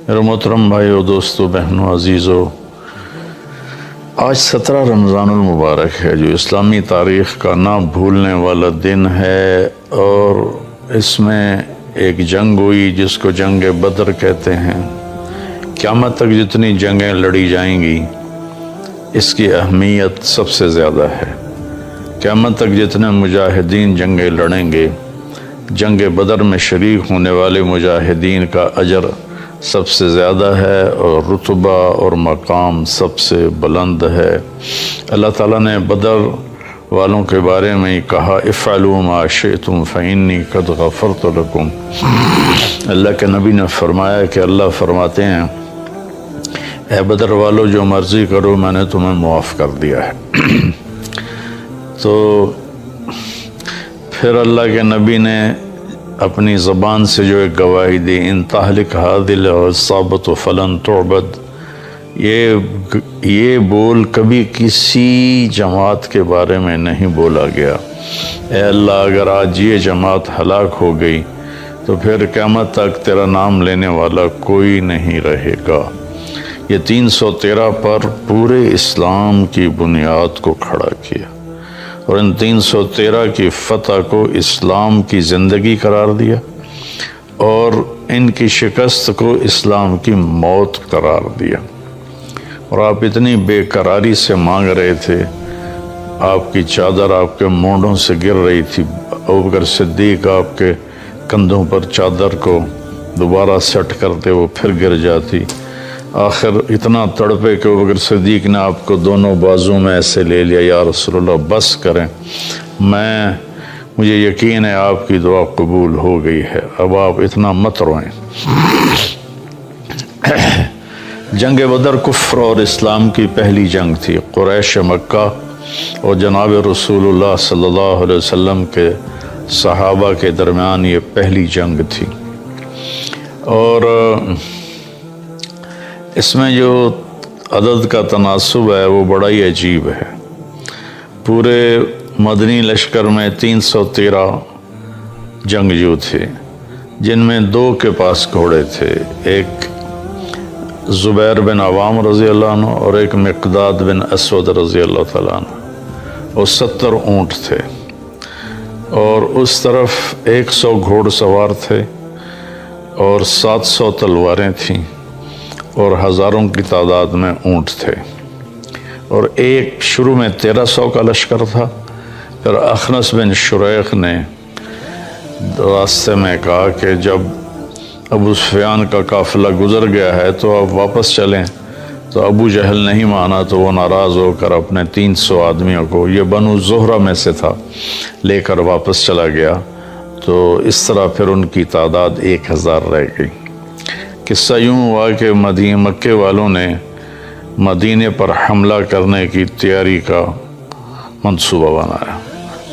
میرے محترم بھائیو، دوستو، بہنوں، عزیزو، آج 17 رمضان المبارک ہے جو اسلامی تاریخ کا نہ بھولنے والا دن ہے، اور اس میں ایک جنگ ہوئی جس کو جنگ بدر کہتے ہیں۔ قیامت تک جتنی جنگیں لڑی جائیں گی اس کی اہمیت سب سے زیادہ ہے۔ قیامت تک جتنے مجاہدین جنگیں لڑیں گے، جنگ بدر میں شریک ہونے والے مجاہدین کا اجر سب سے زیادہ ہے اور رتبہ اور مقام سب سے بلند ہے۔ اللہ تعالیٰ نے بدر والوں کے بارے میں ہی کہا، افعلوا ما شئتم فإنی قد غفرت لکم۔ اللہ کے نبی نے فرمایا کہ اللہ فرماتے ہیں، اے بدر والو، جو مرضی کرو، میں نے تمہیں معاف کر دیا ہے۔ تو پھر اللہ کے نبی نے اپنی زبان سے جو ایک گواہی دی، ان تہلک هذه العصابۃ فلن تعبد، یہ بول کبھی کسی جماعت کے بارے میں نہیں بولا گیا۔ اے اللہ، اگر آج یہ جماعت ہلاک ہو گئی تو پھر قیامت تک تیرا نام لینے والا کوئی نہیں رہے گا۔ یہ 313 پر پورے اسلام کی بنیاد کو کھڑا کیا، اور ان 313 کی فتح کو اسلام کی زندگی قرار دیا، اور ان کی شکست کو اسلام کی موت قرار دیا۔ اور آپ اتنی بے قراری سے مانگ رہے تھے، آپ کی چادر آپ کے مونڈوں سے گر رہی تھی، ابوبکر صدیق آپ کے کندھوں پر چادر کو دوبارہ سیٹ کرتے، وہ پھر گر جاتی۔ آخر اتنا تڑپے کہ ابوبکر صدیق نے آپ کو دونوں بازو میں ایسے لے لیا، یا رسول اللہ بس کریں، مجھے یقین ہے آپ کی دعا قبول ہو گئی ہے، اب آپ اتنا مت روئیں۔ جنگ بدر کفر اور اسلام کی پہلی جنگ تھی۔ قریش مکہ اور جناب رسول اللہ صلی اللہ علیہ وسلم کے صحابہ کے درمیان یہ پہلی جنگ تھی، اور اس میں جو عدد کا تناسب ہے وہ بڑا ہی عجیب ہے۔ پورے مدنی لشکر میں 313 جنگجو تھے، جن میں 2 کے پاس گھوڑے تھے، ایک زبیر بن عوام رضی اللہ عنہ اور ایک مقداد بن اسود رضی اللہ تعالیٰ عنہ، اور 70 اونٹ تھے، اور اس طرف 100 گھوڑ سوار تھے، اور 700 تلواریں تھیں، اور ہزاروں کی تعداد میں اونٹ تھے۔ اور ایک شروع میں 1300 کا لشکر تھا، پھر اخنس بن شریق نے راستے میں کہا کہ جب ابو سفیان کا قافلہ گزر گیا ہے تو اب واپس چلیں، تو ابو جہل نہیں مانا، تو وہ ناراض ہو کر اپنے 300 آدمیوں کو، یہ بنو زہرہ میں سے تھا، لے کر واپس چلا گیا۔ تو اس طرح پھر ان کی تعداد 1000 رہ گئی۔ قصہ یوں ہوا کہ مکے والوں نے مدینے پر حملہ کرنے کی تیاری کا منصوبہ بنایا۔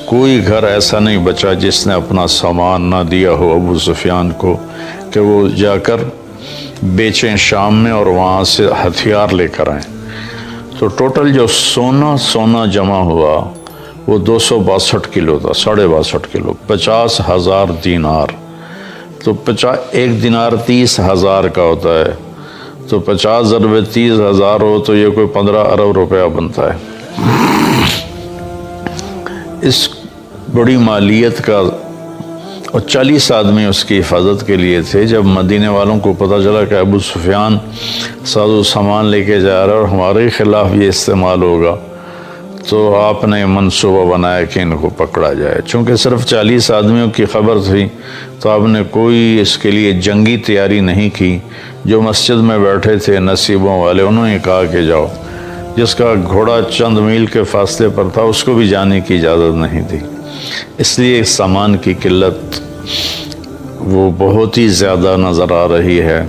کوئی گھر ایسا نہیں بچا جس نے اپنا سامان نہ دیا ہو ابو سفیان کو کہ وہ جا کر بیچیں شام میں اور وہاں سے ہتھیار لے کر آئیں۔ تو ٹوٹل جو سونا جمع ہوا وہ 262 کلو تھا، 62.5 کلو، 50,000 دینار۔ تو 1 دینار 30,000 کا ہوتا ہے، تو 50 ضرب 30,000 ہو تو یہ کوئی 15 ارب روپیہ بنتا ہے۔ اس بڑی مالیت کا، اور 40 آدمی اس کی حفاظت کے لیے تھے۔ جب مدینے والوں کو پتہ چلا کہ ابو سفیان ساز و سامان لے کے جا رہا ہے اور ہمارے خلاف یہ استعمال ہوگا، تو آپ نے منصوبہ بنایا کہ ان کو پکڑا جائے۔ چونکہ صرف 40 آدمیوں کی خبر تھی تو آپ نے کوئی اس کے لیے جنگی تیاری نہیں کی۔ جو مسجد میں بیٹھے تھے نصیبوں والے، انہوں نے کہا کہ جاؤ۔ جس کا گھوڑا چند میل کے فاصلے پر تھا اس کو بھی جانے کی اجازت نہیں تھی، اس لیے سامان کی قلت وہ بہت ہی زیادہ نظر آ رہی ہے۔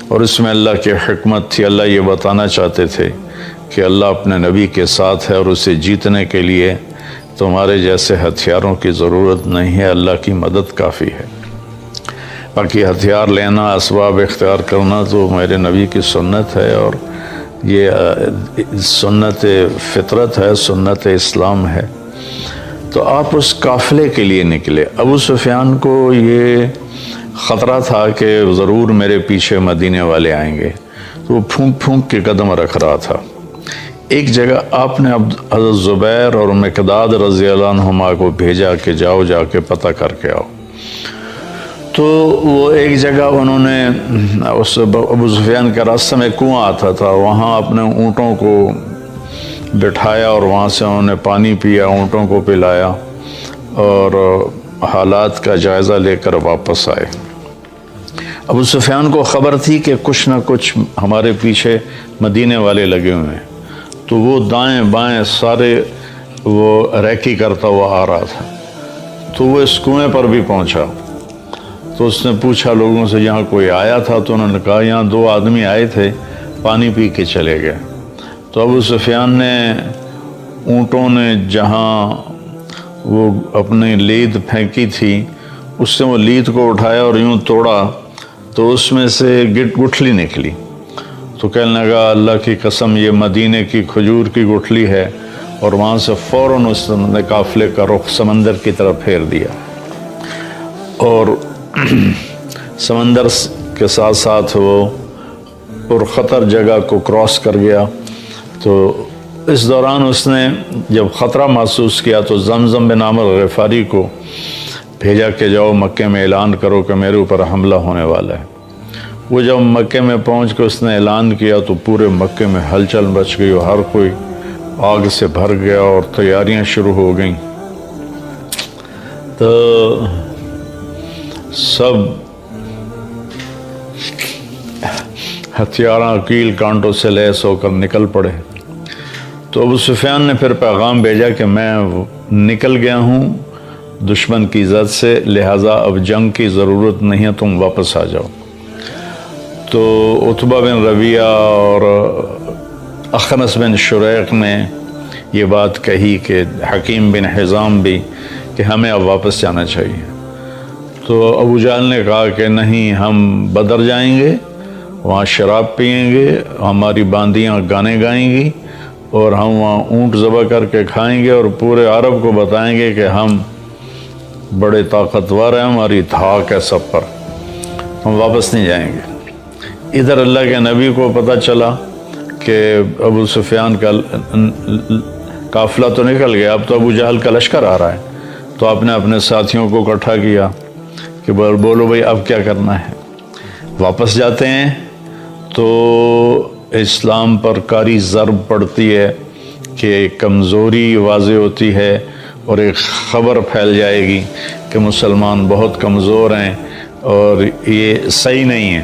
اور اس میں اللہ کی حکمت تھی، اللہ یہ بتانا چاہتے تھے کہ اللہ اپنے نبی کے ساتھ ہے، اور اسے جیتنے کے لیے تمہارے جیسے ہتھیاروں کی ضرورت نہیں ہے، اللہ کی مدد کافی ہے۔ باقی ہتھیار لینا، اسباب اختیار کرنا تو میرے نبی کی سنت ہے، اور یہ سنت فطرت ہے، سنت اسلام ہے۔ تو آپ اس قافلے کے لیے نکلے۔ ابو سفیان کو یہ خطرہ تھا کہ ضرور میرے پیچھے مدینے والے آئیں گے، تو وہ پھونک پھونک کے قدم رکھ رہا تھا۔ ایک جگہ آپ نے حضرت زبیر اور مقداد رضی اللہ عنہما کو بھیجا کہ جاؤ جا کے پتہ کر کے آؤ۔ تو وہ ایک جگہ انہوں نے اس ابو سفیان کے راستے میں کنواں آتا تھا، وہاں اپنے اونٹوں کو بٹھایا اور وہاں سے انہوں نے پانی پیا، اونٹوں کو پلایا اور حالات کا جائزہ لے کر واپس آئے۔ ابو سفیان کو خبر تھی کہ کچھ نہ کچھ ہمارے پیچھے مدینے والے لگے ہوئے ہیں، تو وہ دائیں بائیں سارے وہ ریکی کرتا ہوا آ رہا تھا۔ تو وہ اس کنویں پر بھی پہنچا، تو اس نے پوچھا لوگوں سے یہاں کوئی آیا تھا؟ تو انہوں نے کہا یہاں 2 آدمی آئے تھے، پانی پی کے چلے گئے۔ تو ابو سفیان نے اونٹوں نے جہاں وہ اپنی لید پھینکی تھی اس سے وہ لید کو اٹھایا اور یوں توڑا تو اس میں سے گٹھلی نکلی۔ تو کہنے لگا اللہ کی قسم یہ مدینے کی کھجور کی گٹھلی ہے، اور وہاں سے فوراً اس نے قافلے کا رخ سمندر کی طرف پھیر دیا اور سمندر کے ساتھ ساتھ وہ پرخطر جگہ کو کراس کر گیا۔ تو اس دوران اس نے جب خطرہ محسوس کیا تو زمزم بن عامر غفاری کو بھیجا کہ جاؤ مکے میں اعلان کرو کہ میرے اوپر حملہ ہونے والا ہے۔ وہ جب مکے میں پہنچ کے اس نے اعلان کیا تو پورے مکے میں ہلچل مچ گئی اور ہر کوئی آگ سے بھر گیا اور تیاریاں شروع ہو گئیں۔ تو سب ہتھیاراں کیل کانٹوں سے لیس ہو کر نکل پڑے۔ تو ابو سفیان نے پھر پیغام بھیجا کہ میں نکل گیا ہوں دشمن کی زد سے، لہٰذا اب جنگ کی ضرورت نہیں ہے، تم واپس آ جاؤ۔ تو عتبہ بن ربیعہ اور اخنس بن شریق نے یہ بات کہی کہ حکیم بن حزام بھی کہ ہمیں اب واپس جانا چاہیے۔ تو ابو جہل نے کہا کہ نہیں، ہم بدر جائیں گے، وہاں شراب پئیں گے، ہماری باندیاں گانے گائیں گی اور ہم وہاں اونٹ ذبح کر کے کھائیں گے اور پورے عرب کو بتائیں گے کہ ہم بڑے طاقتور ہیں، ہماری دھاک ہے سب پر، ہم واپس نہیں جائیں گے۔ ادھر اللہ کے نبی کو پتہ چلا کہ ابو سفیان کا قافلہ تو نکل گیا، اب تو ابو جہل کا لشکر آ رہا ہے۔ تو آپ نے اپنے ساتھیوں کو اکٹھا کیا کہ بولو بھائی اب کیا کرنا ہے، واپس جاتے ہیں تو اسلام پر کاری ضرب پڑتی ہے کہ کمزوری واضح ہوتی ہے اور ایک خبر پھیل جائے گی کہ مسلمان بہت کمزور ہیں اور یہ صحیح نہیں ہے،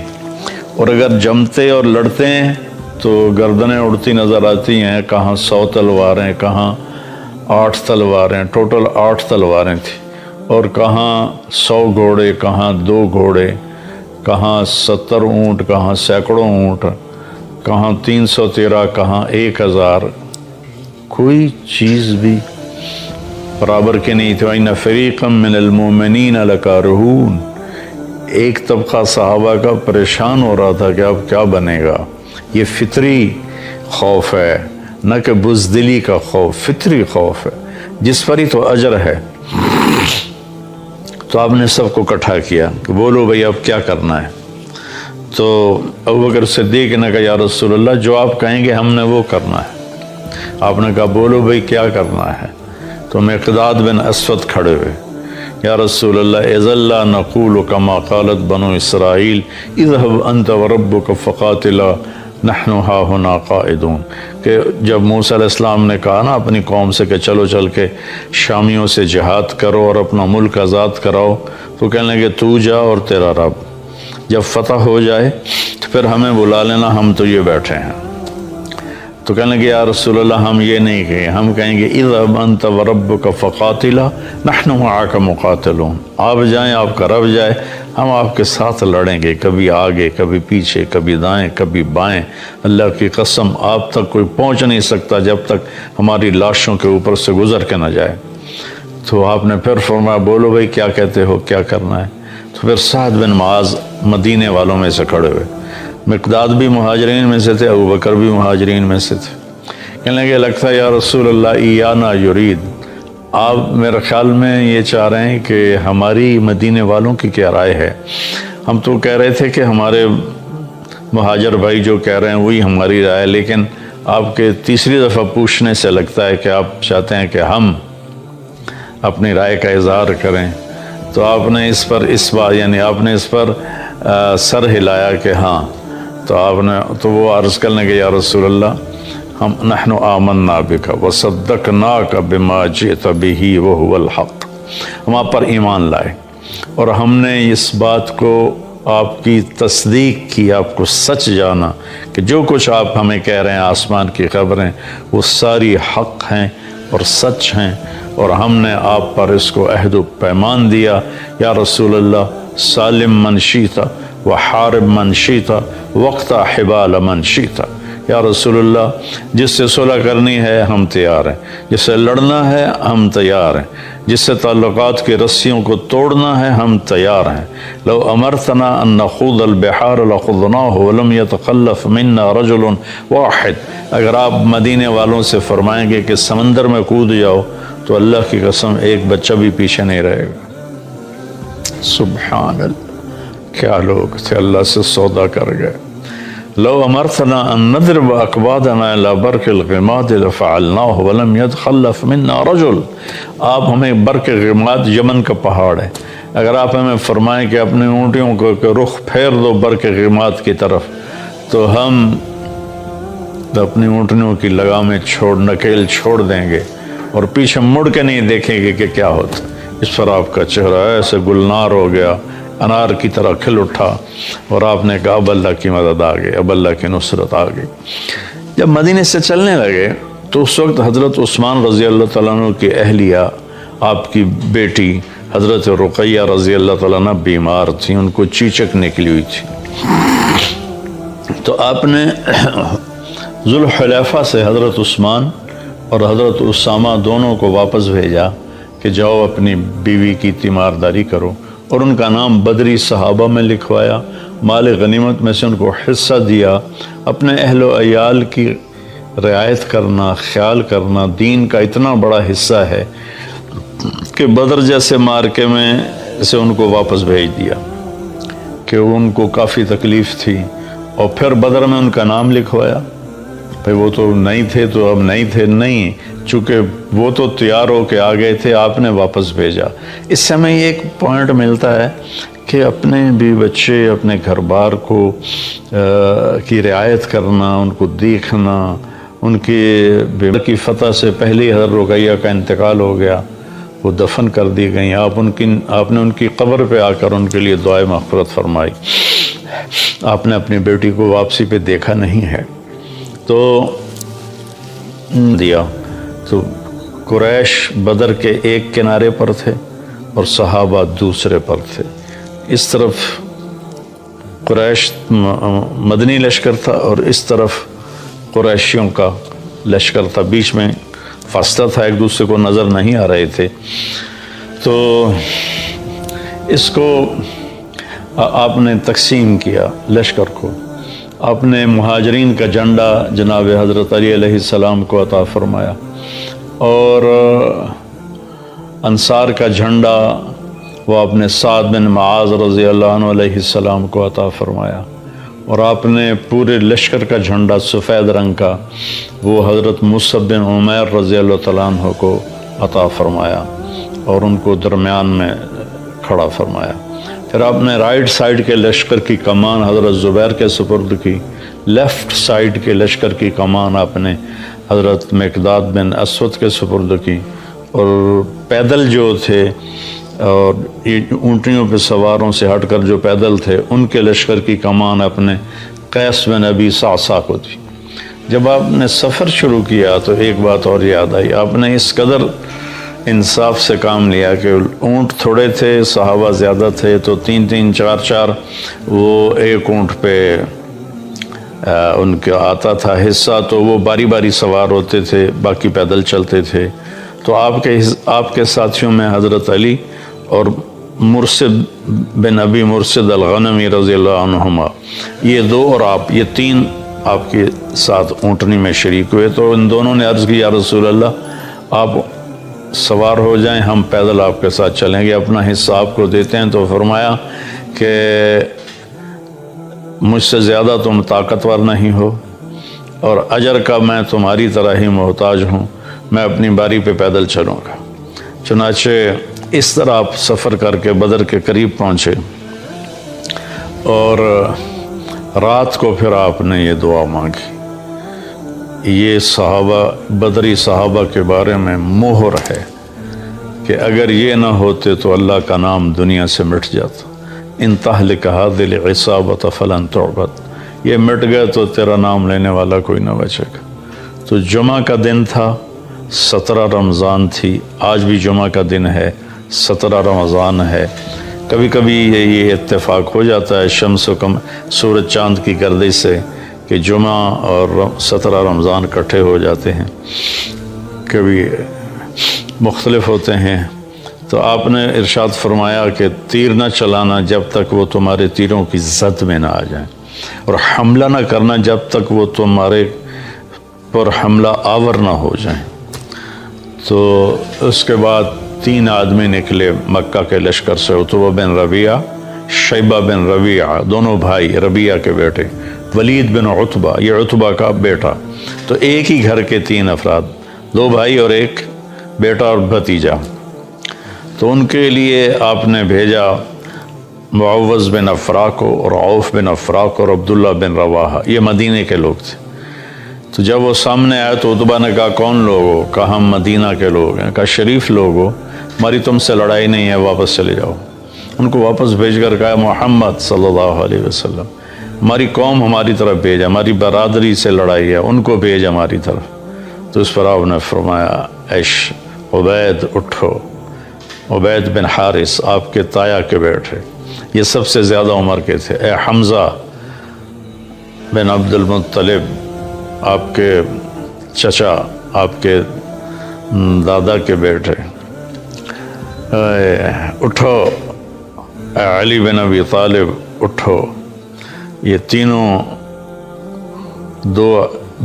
اور اگر جمتے اور لڑتے ہیں تو گردنیں اڑتی نظر آتی ہیں، کہاں 100 تلواریں، کہاں 8 تلواریں، ٹوٹل 8 تلواریں تھیں، اور کہاں 100 گھوڑے، کہاں 2 گھوڑے، کہاں 70 اونٹ، کہاں سینکڑوں اونٹ، کہاں 313، کہاں 1000، کوئی چیز بھی برابر کے نہیں تھی۔ وَإِنَّ فَرِيقًا مِّنَ الْمُؤْمِنِينَ لَكَارِهُونَ، ایک طبقہ صحابہ کا پریشان ہو رہا تھا کہ اب کیا بنے گا۔ یہ فطری خوف ہے، نہ کہ بزدلی کا خوف، فطری خوف ہے جس پر ہی تو اجر ہے۔ تو آپ نے سب کو اکٹھا کیا کہ بولو بھئی اب کیا کرنا ہے۔ تو ابوبکر صدیق نے کہا یا رسول اللہ جو آپ کہیں گے ہم نے وہ کرنا ہے۔ آپ نے کہا بولو بھئی کیا کرنا ہے۔ تو مقداد بن اسود کھڑے ہوئے، یا رسول اللہ اذا لا نقول کما قالت بنو اسرائیل اذهب انت وربک فقاتلا نحن ها هنا قائدون، کہ جب موسیٰ علیہ السلام نے کہا نا اپنی قوم سے کہ چلو چل کے شامیوں سے جہاد کرو اور اپنا ملک آزاد کراؤ، تو کہنے لگے تو جا اور تیرا رب، جب فتح ہو جائے تو پھر ہمیں بلا لینا، ہم تو یہ بیٹھے ہیں۔ تو کہنے لگے یا رسول اللہ ہم یہ نہیں کہیں، ہم کہیں گے اذهب انت وربک فقاتلا نحن معک مقاتلون، آپ جائیں، آپ کا رب جائے، ہم آپ کے ساتھ لڑیں گے، کبھی آگے کبھی پیچھے، کبھی دائیں کبھی بائیں، اللہ کی قسم آپ تک کوئی پہنچ نہیں سکتا جب تک ہماری لاشوں کے اوپر سے گزر کے نہ جائے۔ تو آپ نے پھر فرمایا بولو بھائی کیا کہتے ہو، کیا کرنا ہے۔ تو پھر سعد بن معاذ مدینے والوں میں سے کھڑے ہوئے، مقداد بھی مہاجرین میں سے تھے، ابوبکر بھی مہاجرین میں سے تھے۔ کہنے لگے لگتا ہے یا رسول اللہ ایانا یرید، آپ میرے خیال میں یہ چاہ رہے ہیں کہ ہماری مدینے والوں کی کیا رائے ہے. ہم تو کہہ رہے تھے کہ ہمارے مہاجر بھائی جو کہہ رہے ہیں وہی ہماری رائے ہے، لیکن آپ کے تیسری دفعہ پوچھنے سے لگتا ہے کہ آپ چاہتے ہیں کہ ہم اپنی رائے کا اظہار کریں. تو آپ نے اس پر اس بات یعنی آپ نے اس پر سر ہلایا کہ ہاں. تو آپ نے تو وہ عرض کرنے کہ یا رسول اللہ ہم نحن آمنا بک وصدقناک بما جئت بہ وہو الحق، ہم آپ پر ایمان لائے اور ہم نے اس بات کو آپ کی تصدیق کی، آپ کو سچ جانا کہ جو کچھ آپ ہمیں کہہ رہے ہیں آسمان کی خبریں وہ ساری حق ہیں اور سچ ہیں، اور ہم نے آپ پر اس کو عہد و پیمان دیا یا رسول اللہ سالم من شیتا وحارب من شیتا وقتا حبال من شیتا. یا رسول اللہ جس سے صلح کرنی ہے ہم تیار ہیں، جس سے لڑنا ہے ہم تیار ہیں، جس سے تعلقات کی رسیوں کو توڑنا ہے ہم تیار ہیں. لو امرتنا ان نخوض البحار لخضناہ ولم يتخلف منا رجل واحد، اگر آپ مدینے والوں سے فرمائیں گے کہ سمندر میں کود جاؤ تو اللہ کی قسم ایک بچہ بھی پیچھے نہیں رہے گا. سبحان اللہ، کیا لوگ تھے، اللہ سے سودا کر گئے. لو امرتنا ان نضرب اکبادنا الى برق الغماد لفعلناه ولم يتخلف منا رجل، آپ ہمیں برق غماد یمن کا پہاڑ ہے، اگر آپ ہمیں فرمائیں کہ اپنی اونٹیوں کو رخ پھیر دو برق غماد کی طرف تو ہم اپنی اونٹنیوں کی لگامیں نکیل چھوڑ دیں گے اور پیچھے مڑ کے نہیں دیکھیں گے کہ کیا ہوتا. اس پر آپ کا چہرہ ایسے گلنار ہو گیا، انار کی طرح کھل اٹھا، اور آپ نے کہا اب اللہ کی مدد آ گئی، اب اللہ کی نصرت آ گئی. جب مدینے سے چلنے لگے تو اس وقت حضرت عثمان رضی اللہ تعالیٰ عنہ کی اہلیہ، آپ کی بیٹی حضرت رقیہ رضی اللہ تعالیٰ عنہ بیمار تھیں، ان کو چیچک نکلی ہوئی تھی. تو آپ نے ذوالحلیفہ سے حضرت عثمان اور حضرت اسامہ دونوں کو واپس بھیجا کہ جاؤ اپنی بیوی کی تیمارداری کرو، اور ان کا نام بدری صحابہ میں لکھوایا، مال غنیمت میں سے ان کو حصہ دیا. اپنے اہل و عیال کی رعایت کرنا، خیال کرنا دین کا اتنا بڑا حصہ ہے کہ بدر جیسے مارکے میں سے ان کو واپس بھیج دیا کہ ان کو کافی تکلیف تھی، اور پھر بدر میں ان کا نام لکھوایا. بھئی وہ تو نہیں تھے تو اب نہیں تھے، نہیں، چونکہ وہ تو تیار ہو کے آ گئے تھے، آپ نے واپس بھیجا. اس سے ہمیں ایک پوائنٹ ملتا ہے کہ اپنے بیوی بچے، اپنے گھر بار کو کی رعایت کرنا، ان کو دیکھنا. ان کی فتح سے پہلے حضرت رقیہ کا انتقال ہو گیا، وہ دفن کر دی گئیں. آپ نے ان کی قبر پہ آ کر ان کے لیے دعائے مغفرت فرمائی. آپ نے اپنی بیٹی کو واپسی پہ دیکھا نہیں ہے تو دیا. تو قریش بدر کے ایک کنارے پر تھے اور صحابہ دوسرے پر تھے. اس طرف قریش مدنی لشکر تھا اور اس طرف قریشیوں کا لشکر تھا، بیچ میں فاصلہ تھا، ایک دوسرے کو نظر نہیں آ رہے تھے. تو اس کو آپ نے تقسیم کیا لشکر کو. آپ نے مہاجرین کا جھنڈا جناب حضرت علی علیہ السلام کو عطا فرمایا، اور انصار کا جھنڈا وہ آپ نے سعد بن معاذ رضی اللہ عنہ علیہ السلام کو عطا فرمایا، اور آپ نے پورے لشکر کا جھنڈا سفید رنگ کا وہ حضرت مصعب بن عمیر رضی اللہ تعالیٰ عنہ کو عطا فرمایا اور ان کو درمیان میں کھڑا فرمایا. پھر آپ نے رائٹ سائڈ کے لشکر کی کمان حضرت زبیر کے سپرد کی، لیفٹ سائڈ کے لشکر کی کمان آپ نے حضرت مقداد بن اسود کے سپرد کی، اور پیدل جو تھے اور اونٹنیوں پہ سواروں سے ہٹ کر جو پیدل تھے ان کے لشکر کی کمان اپنے قیس بن ابی صعصع کو تھی. جب آپ نے سفر شروع کیا تو ایک بات اور یاد آئی، آپ نے اس قدر انصاف سے کام لیا کہ اونٹ تھوڑے تھے، صحابہ زیادہ تھے، تو 3 4 وہ ایک اونٹ پہ ان کا آتا تھا حصہ، تو وہ باری باری سوار ہوتے تھے، باقی پیدل چلتے تھے. تو آپ کے ساتھیوں میں حضرت علی اور مرشد بن ابی مرشد الغنمی رضی اللہ عنہما، یہ دو اور آپ، یہ 3 آپ کے ساتھ اونٹنی میں شریک ہوئے. تو ان دونوں نے عرض کی یا رسول اللہ آپ سوار ہو جائیں، ہم پیدل آپ کے ساتھ چلیں گے، اپنا حصہ آپ کو دیتے ہیں۔ تو فرمایا کہ مجھ سے زیادہ تم طاقتور نہیں ہو اور اجر کا میں تمہاری طرح ہی محتاج ہوں، میں اپنی باری پہ پیدل چلوں گا۔ چنانچہ اس طرح آپ سفر کر کے بدر کے قریب پہنچے، اور رات کو پھر آپ نے یہ دعا مانگی۔ یہ صحابہ، بدری صحابہ کے بارے میں مہر ہے کہ اگر یہ نہ ہوتے تو اللہ کا نام دنیا سے مٹ جاتا۔ ان تہلک هذه العصابۃ فلن تعبد، یہ مٹ گئے تو تیرا نام لینے والا کوئی نہ بچے گا۔ تو جمعہ کا دن تھا، 17 رمضان تھی، آج بھی جمعہ کا دن ہے، 17 رمضان ہے۔ کبھی کبھی یہ اتفاق ہو جاتا ہے شمس و سورج چاند کی گردش سے کہ جمعہ اور 17 رمضان اکٹھے ہو جاتے ہیں، کبھی مختلف ہوتے ہیں۔ تو آپ نے ارشاد فرمایا کہ تیر نہ چلانا جب تک وہ تمہارے تیروں کی زد میں نہ آ جائیں، اور حملہ نہ کرنا جب تک وہ تمہارے پر حملہ آور نہ ہو جائیں۔ تو اس کے بعد 3 آدمی نکلے مکہ کے لشکر سے، عتبہ بن ربیعہ، شیبہ بن ربیعہ، دونوں بھائی ربیعہ کے بیٹے، ولید بن عتبہ، یہ عتبہ کا بیٹا۔ تو ایک ہی گھر کے 3 افراد، 2 بھائی اور ایک بیٹا اور بھتیجا۔ تو ان کے لیے آپ نے بھیجا معوذ بن افرا کو، اور عوف بن افرا کو، اور عبداللہ بن رواحہ، یہ مدینے کے لوگ تھے۔ تو جب وہ سامنے آئے تو عتبہ نے کہا کون لوگ ہو؟ کہا ہم مدینہ کے لوگ ہیں۔ کہا شریف لوگ ہو، ہماری تم سے لڑائی نہیں ہے، واپس چلے جاؤ۔ ان کو واپس بھیج کر کہا محمد صلی اللہ علیہ وسلم، ہماری قوم ہماری طرف بھیجا، ہماری برادری سے لڑائی ہے، ان کو بھیج ہماری طرف۔ تو اس پر آپ نے فرمایا ایش عبید اٹھو، عبید بن حارث آپ کے تایا کے بیٹے، یہ سب سے زیادہ عمر کے تھے۔ اے حمزہ بن عبد المطلب، آپ کے چچا، آپ کے دادا کے بیٹے، اٹھو۔ اے علی بن ابی طالب اٹھو۔ یہ تینوں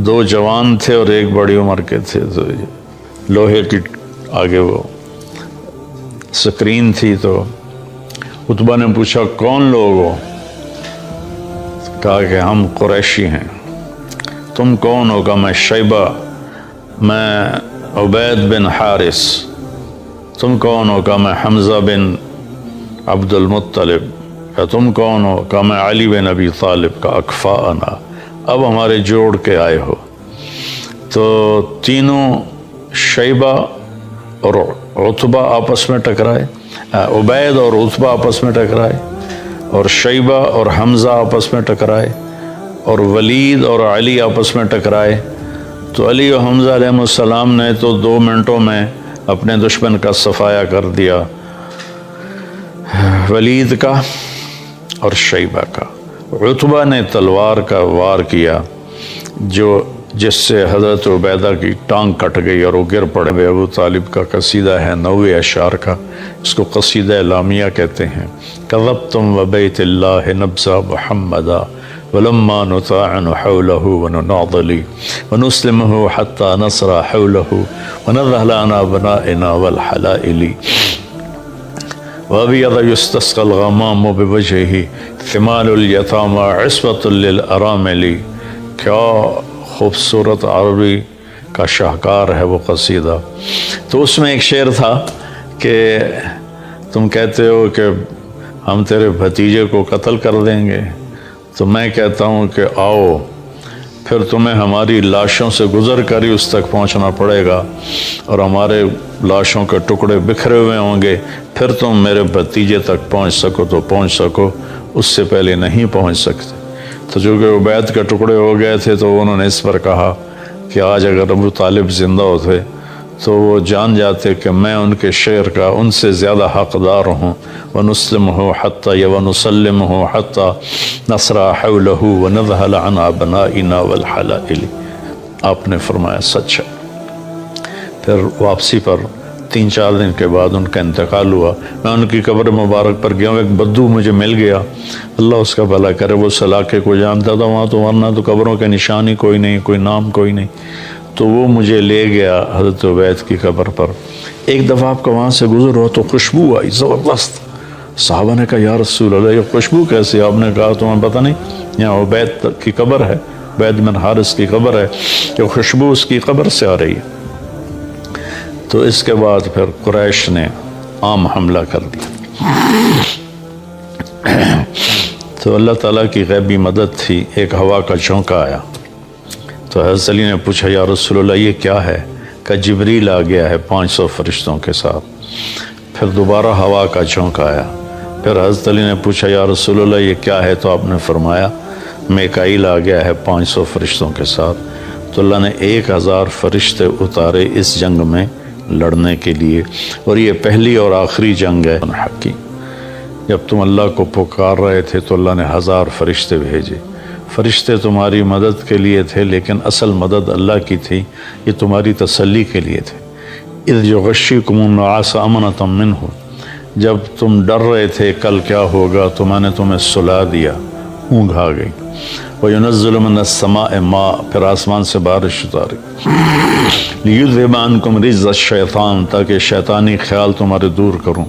دو جوان تھے اور ایک بڑی عمر کے تھے، تو لوہے کی آگے وہ سکرین تھی۔ تو عتبہ نے پوچھا کون لوگ ہو؟ کہا کہ ہم قریشی ہیں۔ تم کون ہو؟ کہا میں شیبہ، میں عبید بن حارث۔ تم کون ہو؟ کہا میں حمزہ بن عبد المطلب۔ کہا تم کون ہو؟ کہا میں علی بن ابی طالب کا اکفاءنا، اب ہمارے جوڑ کے آئے ہو۔ تو تینوں شیبہ اور عتبہ آپس میں ٹکرائے، عبید اور عتبہ آپس میں ٹکرائے، اور شیبہ اور حمزہ آپس میں ٹکرائے، اور ولید اور علی آپس میں ٹکرائے۔ تو علی و حمزہ علیہ السلام نے تو 2 منٹوں میں اپنے دشمن کا صفایا کر دیا، ولید کا اور شیبہ کا۔ عتبہ نے تلوار کا وار کیا جس سے حضرت عبیدہ کی ٹانگ کٹ گئی اور وہ گر پڑے۔ ابو طالب کا قصیدہ ہے 90 اشعار کا، اس کو قصیدہ لامیہ کہتے ہیں۔ کذبتم وبیت اللہ نبزا محمدا ولما نطاعن حوله ونناضلی ونسلمه حتى نصر حوله ونذهل عن ابنائنا والحلائل وابيض يستسقى الغمام بوجهه ثمال اليتامى عصبة للارامل۔ کیا خوبصورت عربی کا شاہکار ہے وہ قصیدہ۔ تو اس میں ایک شعر تھا کہ تم کہتے ہو کہ ہم تیرے بھتیجے کو قتل کر دیں گے، تو میں کہتا ہوں کہ آؤ، پھر تمہیں ہماری لاشوں سے گزر کر ہی اس تک پہنچنا پڑے گا، اور ہمارے لاشوں کے ٹکڑے بکھرے ہوئے ہوں گے، پھر تم میرے بھتیجے تک پہنچ سکو تو پہنچ سکو، اس سے پہلے نہیں پہنچ سکتے۔ تو چونکہ عبید کے ٹکڑے ہو گئے تھے تو انہوں نے اس پر کہا کہ آج اگر ابو طالب زندہ ہوتے تو وہ جان جاتے کہ میں ان کے شعر کا ان سے زیادہ حقدار ہوں۔ وَنُسْلِمُهُ حَتَّى وَنُسَلِّمُهُ حَتَّى نَصْرَ حَوْلَهُ وَنَذْهَلَ عَنْ أَبْنَائِنَا وَالْحَلَائِلِ۔ آپ نے فرمایا سچ ہے۔ پھر واپسی پر 3-4 دن کے بعد ان کا انتقال ہوا۔ میں ان کی قبر مبارک پر گیا ہوں، ایک بدو مجھے مل گیا، اللہ اس کا بھلا کرے، وہ اس علاقے کو جانتا تھا، وہاں تو ورنہ تو قبروں کے نشان ہی کوئی نہیں، کوئی نام کوئی نہیں۔ تو وہ مجھے لے گیا حضرت عبید کی قبر پر، ایک دفعہ آپ کا وہاں سے گزر ہو تو خوشبو آئی زبردست. صحابہ نے کہا یا رسول اللہ یہ خوشبو کیسی؟ آپ نے کہا تمہیں پتہ نہیں یہاں عبید کی قبر ہے، عبید بن حارث کی قبر ہے، کہ خوشبو اس کی قبر سے آ رہی ہے. تو اس کے بعد پھر قریش نے عام حملہ کر دیا. تو اللہ تعالیٰ کی غیبی مدد تھی. ایک ہوا کا جھونکا آیا تو حضرت علی نے پوچھا یا رسول اللہ یہ کیا ہے؟ کہ جبریل آ گیا ہے 500 فرشتوں کے ساتھ. پھر دوبارہ ہوا کا جھونکا آیا. پھر حضرت علی نے پوچھا یا رسول اللہ یہ کیا ہے؟ تو آپ نے فرمایا میکائیل آ گیا ہے 500 فرشتوں کے ساتھ. تو اللہ نے 1000 فرشتے اتارے اس جنگ میں لڑنے کے لیے. اور یہ پہلی اور آخری جنگ ہے حق کی. جب تم اللہ کو پکار رہے تھے تو اللہ نے 1000 فرشتے بھیجے. فرشتے تمہاری مدد کے لیے تھے لیکن اصل مدد اللہ کی تھی، یہ تمہاری تسلی کے لیے تھے. اذ یغشیکم النعاس امنۃ منہ، جب تم ڈر رہے تھے کل کیا ہوگا تو میں نے تمہیں سلا دیا، اونگ آ گئی. وَيُنَزِّلُ مِنَ السَّمَاءِ مَاء، پھر آسمان سے بارش اتاری. لِيُذْهِبَ عَنْكُمْ رِجْزَ الشَّيْطَانِ، تاکہ شیطانی خیال تمہارے دور کروں.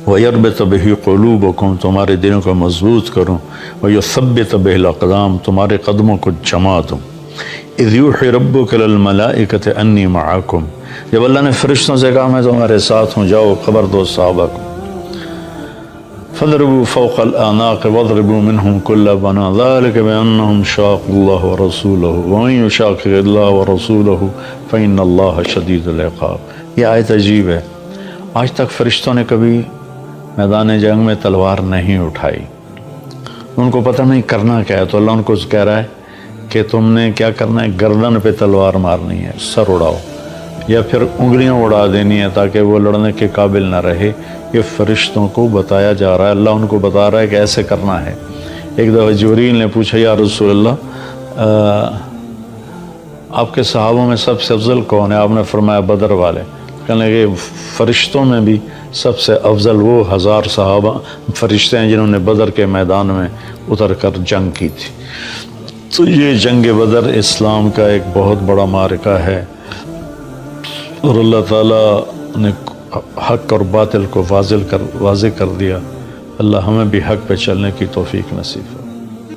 وَيَرْبِطَ بِهِ قُلُوبَكُمْ، تمہارے دلوں کو مضبوط کروں. وَيُثَبِّتَ بِهِ الْأَقْدَامَ، تمہارے قدموں کو جما دوں. اِذْ يُوحِي رَبُّكَ لِلْمَلَائِكَةِ أَنِّي مَعَكُمْ، جب اللہ نے فرشتوں سے کہا میں تمہارے ساتھ ہوں، جاؤ خبر دو صحابہ کو. فَاضْرِبُوا فَوْقَ الْأَعْنَاقِ وَاضْرِبُوا مِنْهُمْ كُلَّ بَنَانٍ ذَلِكَ بِأَنَّهُمْ شَاقُّوا اللَّهَ وَرَسُولَهُ وَمَن يُشَاقِقِ اللَّهَ وَرَسُولَهُ فَإِنَّ اللَّهَ شَدِيدُ الْعِقَابِ. یہ آیت عجیب ہے. آج تک فرشتوں نے کبھی میدان جنگ میں تلوار نہیں اٹھائی. ان کو پتہ نہیں کرنا کیا ہے، تو اللہ ان کو کہہ رہا ہے کہ تم نے کیا کرنا ہے، گردن پہ تلوار مارنی ہے، سر اڑاؤ، یا پھر انگلیاں اڑا دینی ہے تاکہ وہ لڑنے کے قابل نہ رہے. یہ فرشتوں کو بتایا جا رہا ہے، اللہ ان کو بتا رہا ہے کہ ایسے کرنا ہے. ایک دفعہ جبریل نے پوچھا یا رسول اللہ آپ کے صحابوں میں سب سے افضل کون ہے؟ آپ نے فرمایا بدر والے. کہنے لگے فرشتوں میں بھی سب سے افضل وہ 1000 صحابہ فرشتے ہیں جنہوں نے بدر کے میدان میں اتر کر جنگ کی تھی. تو یہ جنگ بدر اسلام کا ایک بہت بڑا معرکہ ہے، اور اللہ تعالیٰ نے حق اور باطل کو واضح کر دیا. اللہ ہمیں بھی حق پہ چلنے کی توفیق نصیب فرمائے.